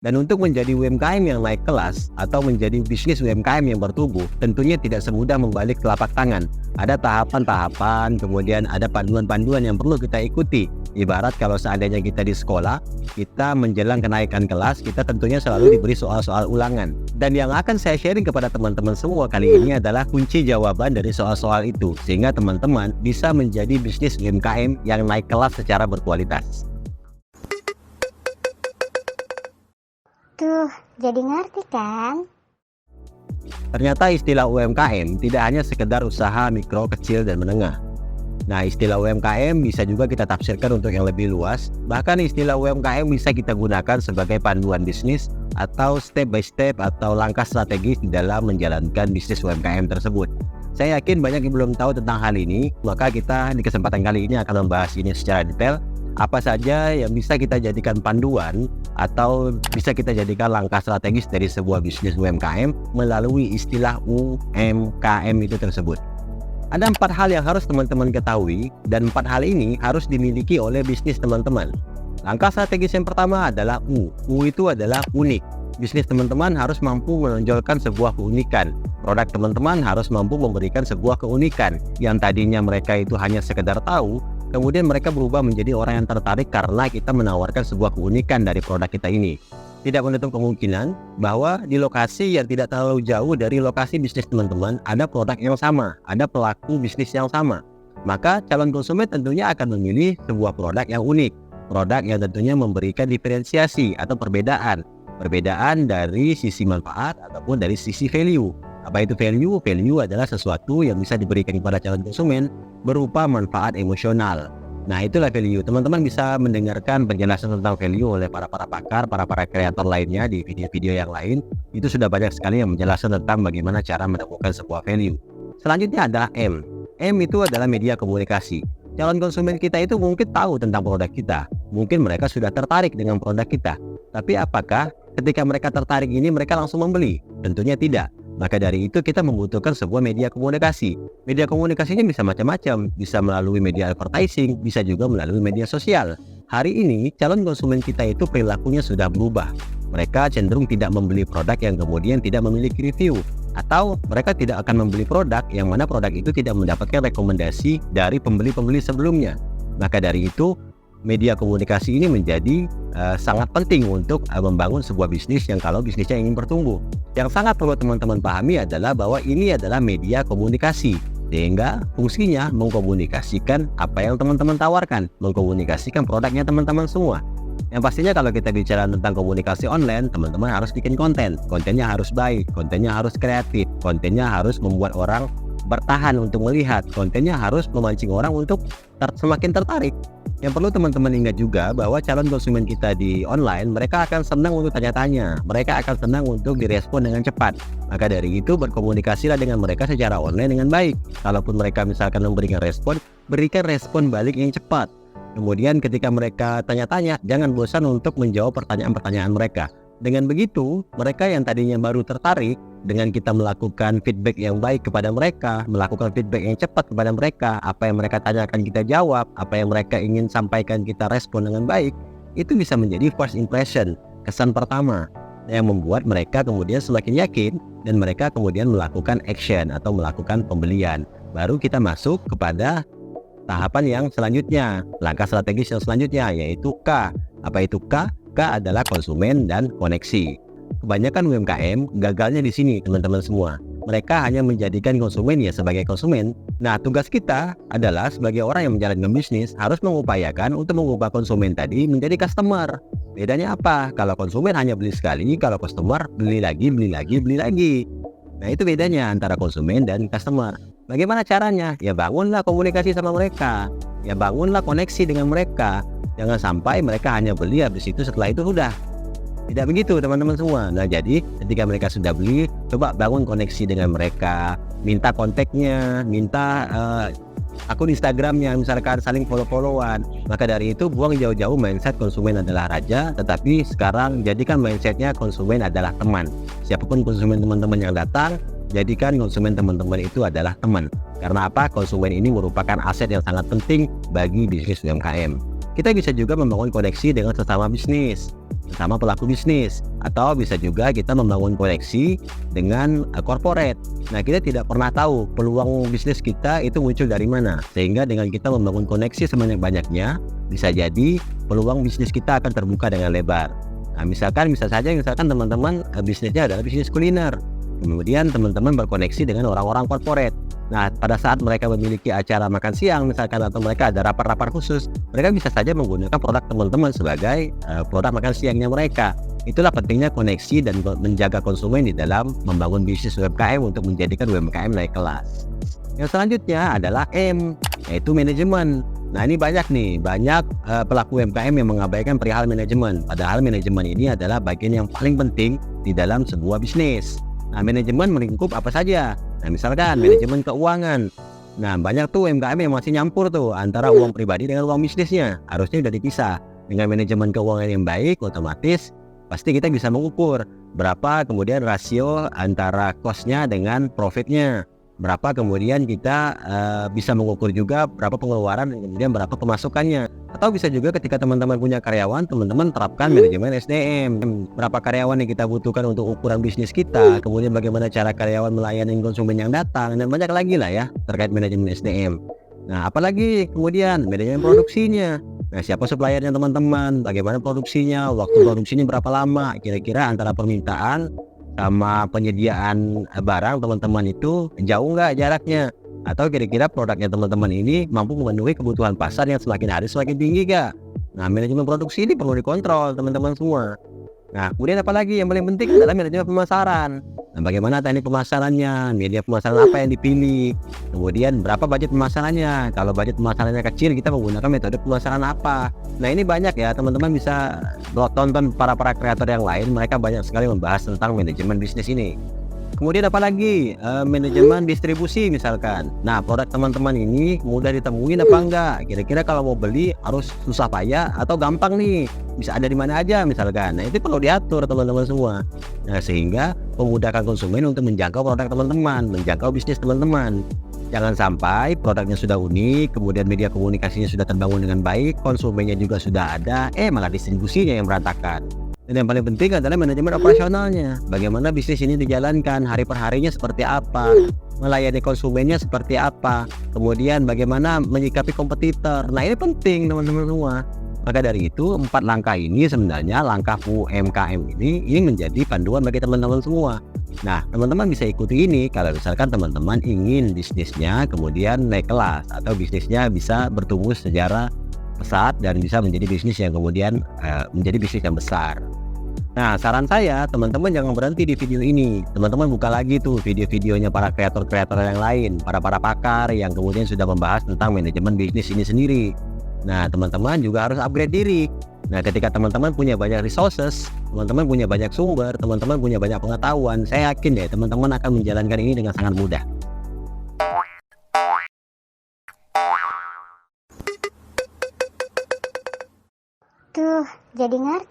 Dan untuk menjadi UMKM yang naik kelas atau menjadi bisnis UMKM yang bertumbuh, tentunya tidak semudah membalik telapak tangan. Ada tahapan-tahapan, kemudian ada panduan-panduan yang perlu kita ikuti. Ibarat kalau seandainya kita di sekolah, kita menjelang kenaikan kelas, kita tentunya selalu diberi soal-soal ulangan. Dan yang akan saya sharing kepada teman-teman semua kali ini adalah kunci jawaban dari soal-soal itu, sehingga teman-teman bisa menjadi bisnis UMKM yang naik kelas secara berkualitas. Tuh, jadi ngerti kan? Ternyata istilah UMKM tidak hanya sekedar usaha mikro, kecil, dan menengah. Nah, istilah UMKM bisa juga kita tafsirkan untuk yang lebih luas. Bahkan istilah UMKM bisa kita gunakan sebagai panduan bisnis atau step by step atau langkah strategis di dalam menjalankan bisnis UMKM tersebut. Saya yakin banyak yang belum tahu tentang hal ini, maka kita di kesempatan kali ini akan membahas ini secara detail. Apa saja yang bisa kita jadikan panduan atau bisa kita jadikan langkah strategis dari sebuah bisnis UMKM melalui istilah UMKM itu tersebut. Ada 4 hal yang harus teman-teman ketahui, dan 4 hal ini harus dimiliki oleh bisnis teman-teman. Langkah strategis yang pertama adalah U. U itu adalah unik. Bisnis teman-teman harus mampu menonjolkan sebuah keunikan. Produk teman-teman harus mampu memberikan sebuah keunikan. Yang tadinya mereka itu hanya sekedar tahu, kemudian mereka berubah menjadi orang yang tertarik karena kita menawarkan sebuah keunikan dari produk kita ini. Tidak menutup kemungkinan bahwa di lokasi yang tidak terlalu jauh dari lokasi bisnis teman-teman ada produk yang sama, ada pelaku bisnis yang sama. Maka calon konsumen tentunya akan memilih sebuah produk yang unik, produk yang tentunya memberikan diferensiasi atau perbedaan dari sisi manfaat ataupun dari sisi value. Apa itu value? Value adalah sesuatu yang bisa diberikan kepada calon konsumen berupa manfaat emosional. Nah, itulah value. Teman-teman bisa mendengarkan penjelasan tentang value oleh para pakar, para kreator lainnya di video-video yang lain. Itu sudah banyak sekali yang menjelaskan tentang bagaimana cara menemukan sebuah value. Selanjutnya adalah M. M itu adalah media komunikasi. Calon konsumen kita itu mungkin tahu tentang produk kita. Mungkin mereka sudah tertarik dengan produk kita. Tapi apakah ketika mereka tertarik ini mereka langsung membeli? Tentunya tidak. Maka dari itu kita membutuhkan sebuah media komunikasi. Media komunikasinya bisa macam-macam, bisa melalui media advertising, bisa juga melalui media sosial. Hari ini calon konsumen kita itu perilakunya sudah berubah. Mereka cenderung tidak membeli produk yang kemudian tidak memiliki review, atau mereka tidak akan membeli produk yang mana produk itu tidak mendapatkan rekomendasi dari pembeli-pembeli sebelumnya. Maka dari itu media komunikasi ini menjadi sangat penting untuk membangun sebuah bisnis yang kalau bisnisnya ingin bertumbuh. Yang sangat perlu teman-teman pahami adalah bahwa ini adalah media komunikasi, sehingga fungsinya mengkomunikasikan apa yang teman-teman tawarkan, mengkomunikasikan produknya teman-teman semua. Yang pastinya kalau kita bicara tentang komunikasi online, teman-teman harus bikin konten. Kontennya harus baik, kontennya harus kreatif, kontennya harus membuat orang bertahan untuk melihat, kontennya harus memancing orang untuk semakin tertarik. Yang perlu teman-teman ingat juga bahwa calon konsumen kita di online, mereka akan senang untuk tanya-tanya, mereka akan senang untuk direspon dengan cepat. Maka dari itu berkomunikasilah dengan mereka secara online dengan baik. Kalaupun mereka misalkan memberikan respon, berikan respon balik yang cepat. Kemudian ketika mereka tanya-tanya, jangan bosan untuk menjawab pertanyaan-pertanyaan mereka. Dengan begitu, mereka yang tadinya baru tertarik, dengan kita melakukan feedback yang baik kepada mereka, melakukan feedback yang cepat kepada mereka, apa yang mereka tanyakan kita jawab, apa yang mereka ingin sampaikan kita respon dengan baik, itu bisa menjadi first impression, kesan pertama, yang membuat mereka kemudian semakin yakin dan mereka kemudian melakukan action atau melakukan pembelian. Baru kita masuk kepada tahapan yang selanjutnya, langkah strategis yang selanjutnya, yaitu K. Apa itu K? K adalah konsumen dan koneksi. Kebanyakan UMKM gagalnya di sini, teman-teman semua. Mereka hanya menjadikan konsumen ya sebagai konsumen. Nah, tugas kita adalah sebagai orang yang menjalankan bisnis harus mengupayakan untuk mengubah konsumen tadi menjadi customer. Bedanya apa? Kalau konsumen hanya beli sekali, kalau customer beli lagi. Nah, itu bedanya antara konsumen dan customer. Bagaimana caranya? Ya bangunlah komunikasi sama mereka. Ya bangunlah koneksi dengan mereka. Jangan sampai mereka hanya beli habis itu setelah itu sudah. Tidak begitu teman-teman semua. Nah, jadi ketika mereka sudah beli, coba bangun koneksi dengan mereka, minta kontaknya, minta akun Instagramnya, misalkan saling follow-followan. Maka dari itu buang jauh-jauh mindset konsumen adalah raja, tetapi sekarang jadikan mindsetnya konsumen adalah teman. Siapapun konsumen teman-teman yang datang, jadikan konsumen teman-teman itu adalah teman. Karena apa? Konsumen ini merupakan aset yang sangat penting bagi bisnis UMKM. Kita bisa juga membangun koneksi dengan sesama bisnis, sesama pelaku bisnis, atau bisa juga kita membangun koneksi dengan corporate. Nah, kita tidak pernah tahu peluang bisnis kita itu muncul dari mana, sehingga dengan kita membangun koneksi sebanyak-banyaknya, bisa jadi peluang bisnis kita akan terbuka dengan lebar. Nah, misalkan teman-teman bisnisnya adalah bisnis kuliner, kemudian teman-teman berkoneksi dengan orang-orang corporate. Nah, pada saat mereka memiliki acara makan siang misalkan, atau mereka ada rapat-rapat khusus, mereka bisa saja menggunakan produk teman-teman sebagai produk makan siangnya mereka. Itulah pentingnya koneksi dan menjaga konsumen di dalam membangun bisnis UMKM untuk menjadikan UMKM naik kelas. Yang selanjutnya adalah M, yaitu manajemen. Nah, ini banyak pelaku UMKM yang mengabaikan perihal manajemen. Padahal manajemen ini adalah bagian yang paling penting di dalam sebuah bisnis. Nah, manajemen melingkup apa saja? Nah, misalkan manajemen keuangan. Nah, banyak tuh UMKM yang masih nyampur tuh antara uang pribadi dengan uang bisnisnya. Harusnya udah dipisah. Dengan manajemen keuangan yang baik, otomatis pasti kita bisa mengukur berapa kemudian rasio antara cost-nya dengan profit-nya. Berapa kemudian kita bisa mengukur juga berapa pengeluaran dan kemudian berapa pemasukannya. Atau bisa juga ketika teman-teman punya karyawan, teman-teman terapkan manajemen SDM. Berapa karyawan yang kita butuhkan untuk ukuran bisnis kita, kemudian bagaimana cara karyawan melayani konsumen yang datang, dan banyak lagi lah ya terkait manajemen SDM. Nah, apalagi kemudian manajemen produksinya. Nah, siapa suppliernya teman-teman, bagaimana produksinya, waktu produksinya berapa lama, kira-kira antara permintaan sama penyediaan barang teman-teman itu jauh nggak jaraknya, atau kira-kira produknya teman-teman ini mampu memenuhi kebutuhan pasar yang semakin hari semakin tinggi nggak. Nah, manajemen produksi ini perlu dikontrol teman-teman semua. Nah, kemudian apalagi yang paling penting adalah manajemen pemasaran. Nah, bagaimana teknik pemasarannya, media pemasaran apa yang dipilih, kemudian berapa budget pemasarannya. Kalau budget pemasarannya kecil, kita menggunakan metode pemasaran apa. Nah, ini banyak ya, teman-teman bisa tonton para kreator yang lain, mereka banyak sekali membahas tentang manajemen bisnis ini. Kemudian apalagi manajemen distribusi misalkan. Nah, produk teman-teman ini mudah ditemuin apa enggak? Kira-kira kalau mau beli harus susah payah atau gampang nih? Bisa ada di mana aja misalkan. Nah, itu perlu diatur teman-teman semua. Nah, sehingga memudahkan konsumen untuk menjangkau produk teman-teman, menjangkau bisnis teman-teman. Jangan sampai produknya sudah unik, kemudian media komunikasinya sudah terbangun dengan baik, konsumennya juga sudah ada, malah distribusinya yang berantakan. Dan yang paling penting adalah manajemen operasionalnya. Bagaimana bisnis ini dijalankan, hari per harinya seperti apa, melayani konsumennya seperti apa, kemudian bagaimana menyikapi kompetitor. Nah, ini penting teman-teman semua. Maka dari itu 4 langkah ini sebenarnya langkah UMKM ini menjadi panduan bagi teman-teman semua. Nah, teman-teman bisa ikuti ini kalau misalkan teman-teman ingin bisnisnya kemudian naik kelas, atau bisnisnya bisa bertumbuh secara pesat dan bisa menjadi bisnis yang kemudian menjadi bisnis yang besar. Nah, saran saya, teman-teman jangan berhenti di video ini. Teman-teman buka lagi tuh video-videonya para kreator-kreator yang lain, para pakar yang kemudian sudah membahas tentang manajemen bisnis ini sendiri. Nah, teman-teman juga harus upgrade diri. Nah, ketika teman-teman punya banyak resources, teman-teman punya banyak sumber, teman-teman punya banyak pengetahuan, saya yakin deh teman-teman akan menjalankan ini dengan sangat mudah. Tuh, jadi ngerti